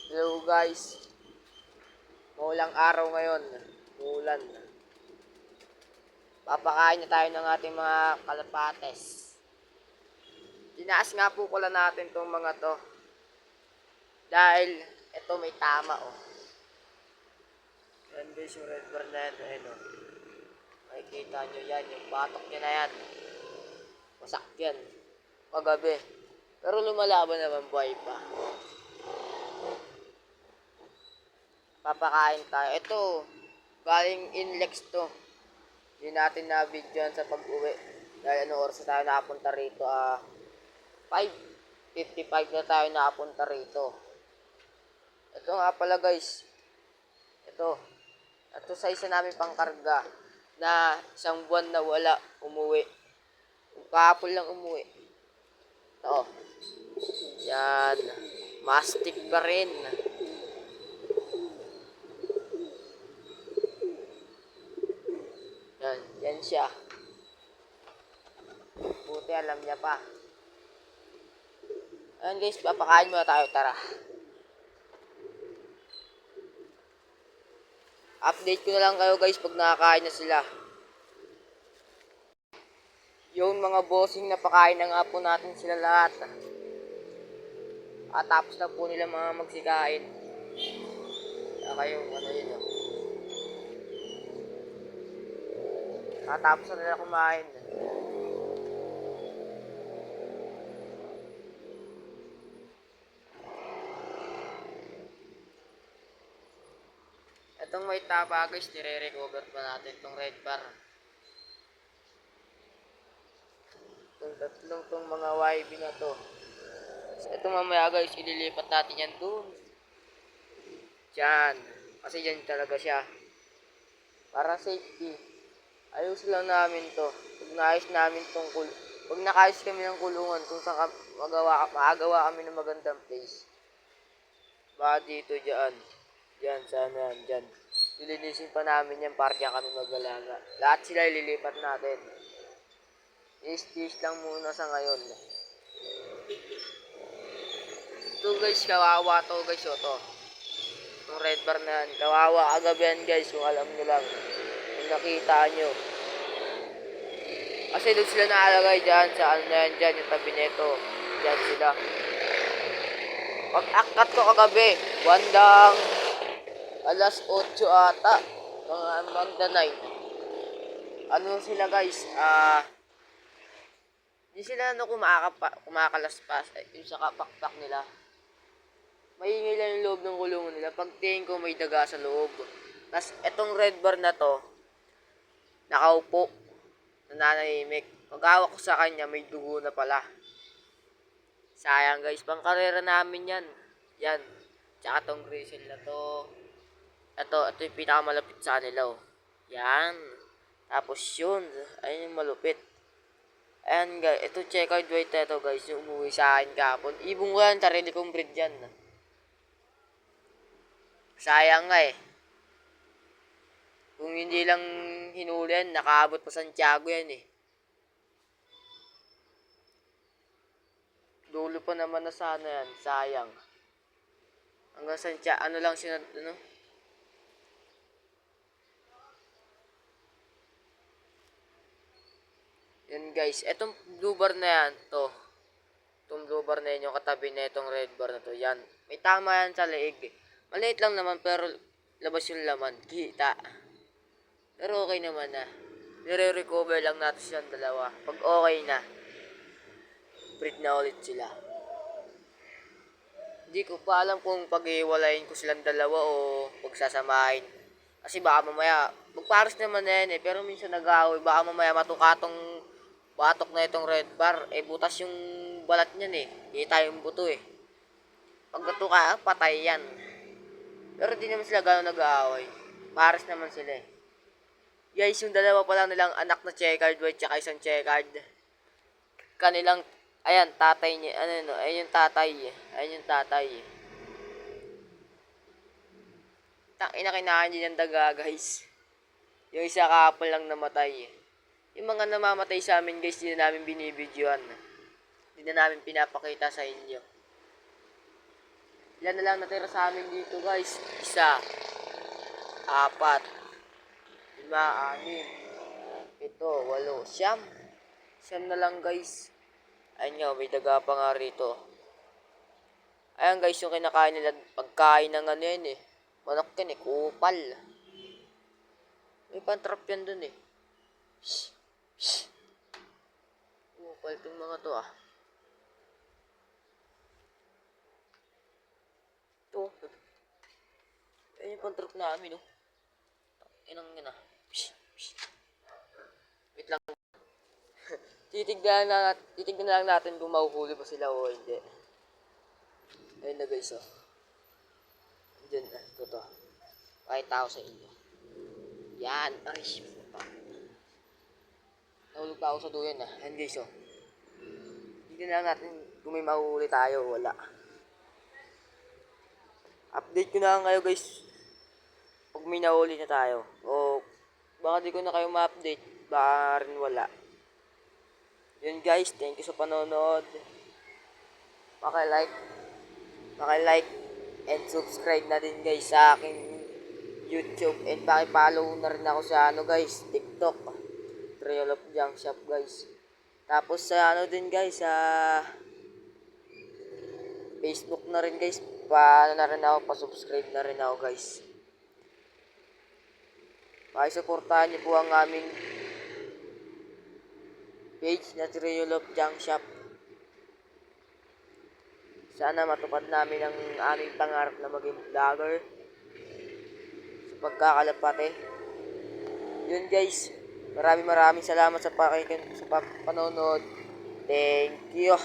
Hello guys, maulang araw ngayon, uulan. Papakain na tayo ng ating mga kalapates. Tinaas nga po pala natin tong mga to. Dahil ito may tama oh. Yan guys yung red bar na yan, ayun oh. Makikita nyo yan, yung batok niya na yan. Masak yan, paggabi. Pero lumalaban naman, buhay pa. Papakain tayo. Ito, galing Inlex to. Hindi natin na-videoan sa pag-uwi. Dahil ano oras na tayo nakapunta rito? 5:55 na tayo nakapunta rito. Ito nga pala guys. Ito. Ito sa isa namin pangkarga na isang buwan na wala umuwi. Kahapon lang umuwi. Ito. Yan. Mastic pa rin. Yan siya. Buti alam niya pa. Ayan guys, papakain muna tayo, tara. Update ko na lang kayo guys pag nakakain na sila. Yung mga bossing na pakain na nga po natin sila lahat. At tapos na po nila mga magsikain. Saka yung ano yun oh. Tapos na nila kumain. Itong may taba guys, nire-recover pa natin itong red bar. Itong tatlong tong mga YB na to. So, ito mamaya guys, ililipat natin yan dun. Diyan. Kasi dyan talaga siya. Para safety. Ayos lang namin to. Pag naayos namin tong pag nakaayos kami ng kulungan kung saan maagawa kami ng magandang place. Baka dito dyan. Diyan, sana yan, dyan. Lilinisin pa namin yan para dyan kami mag-alaga. Lahat sila ililipat natin. Is lang muna sa ngayon. Ito guys, kawawa to guys, o to. Itong red bar na yan. Kawawa kagabi yan guys, kung alam nyo lang. Kung nakita nyo. Kasi doon sila naalagay dyan, sa ano na yan dyan, yung tabi nito. Dyan sila. Pag akat ko kagabi, bandang alas 8 ata, mga magda 9. Ano sila guys, di sila ano kumakalaspas, yung sa kapakpak nila. Maingay lang yung loob ng kulungan nila. Pag tingin ko may daga sa loob. Tapos etong red bar na to, nakaupo, nananahimik. Pag hawak ko sa kanya, may dugo na pala. Sayang guys, pang karera namin yan. Yan. Tsaka tong grizzle na to. Ito yung pinakamalapit sa kanila oh. Yan. Tapos yun, ayun yung malupit. Ayan guys, ito checkered white na ito guys, yung umuwi sa akin kahapon. Ibong ko yan, sarili kong breed yan. Sayang nga eh. Kung hindi lang hinuli yan, nakaabot pa Santiago yan eh. Dulo pa naman na sana yan, sayang. Hanggang Santiago, ano lang siya, ano? Yan guys, etong blue bar na yan, to. Itong blue bar na yan, yung katabi na itong red bar na to, yan. May tama yan sa leeg. Maliit lang naman, pero labas yung laman, kita. Pero okay naman na. Nire-recover lang natin silang dalawa. Pag okay na, breed na ulit sila. Hindi ko pa alam kung pag-iwalayin ko silang dalawa o pagsasamahin. Kasi baka mamaya, magpares naman na yan eh, pero minsan nag-aaway, baka mamaya matukatong batok na itong red bar, eh butas yung balat niyan eh. Kita yung buto eh. Pag natuka, patay yan. Pero di naman sila gano'n nag-aaway. Pares naman sila eh. Guys, yung dalawa pa lang nilang anak na checkered white tsaka isang checkered. Kanilang, ayan, tatay niya, ano no, ayun yung tatay eh. Ayun yung tatay eh. Ina kinain niya yung daga guys. Yung isa kahapon lang namatay eh. Yung mga namamatay sa amin guys, hindi na namin binibidyoan. Hindi na namin pinapakita sa inyo. Ilan na lang natira sa amin dito guys? Isa, apat, lima, anim, ito, walo, siyam. Siyam na lang guys. Ayun nga, may daga pa nga rito. Ayan guys, yung kinakain nila, pagkain ng ano yan eh. Manok yan eh, kupal. May pantrap yan dun eh. Shh, shh. Kupal tong mga to ah. Ito. Ayun yung pantrap namin oh. Inang yun ah. Shh, shh. Wait lang. Titignan na lang natin kung mahuhuli ba sila o hindi. Ayun na guys oh. Diyan na, ito. Pakita ko sa inyo. Yan. Ay, puta. Nahulog pa ako sa duyan ah. Yan guys oh. Tignan na lang natin kung may mahuhuli tayo o wala. Update ko na lang kayo guys. Pag may nahuli na tayo. O baka di ko na kayo ma-update. Baka rin wala. Yun guys, thank you sa panonood. Paki-like and subscribe na din guys sa aking YouTube and paki-follow na rin ako sa ano guys, TikTok. Trail of Junk Shop guys. Tapos sa ano din guys, sa Facebook na rin guys. Paano na rin ako, pa-subscribe na rin ako guys. Pakisuportahan niyo po ang aming page na Trail of Junk Shop. Sana matupad namin ang aming pangarap na maging vlogger sa pagkakalapate. Yun guys, maraming salamat sa panonood. Thank you.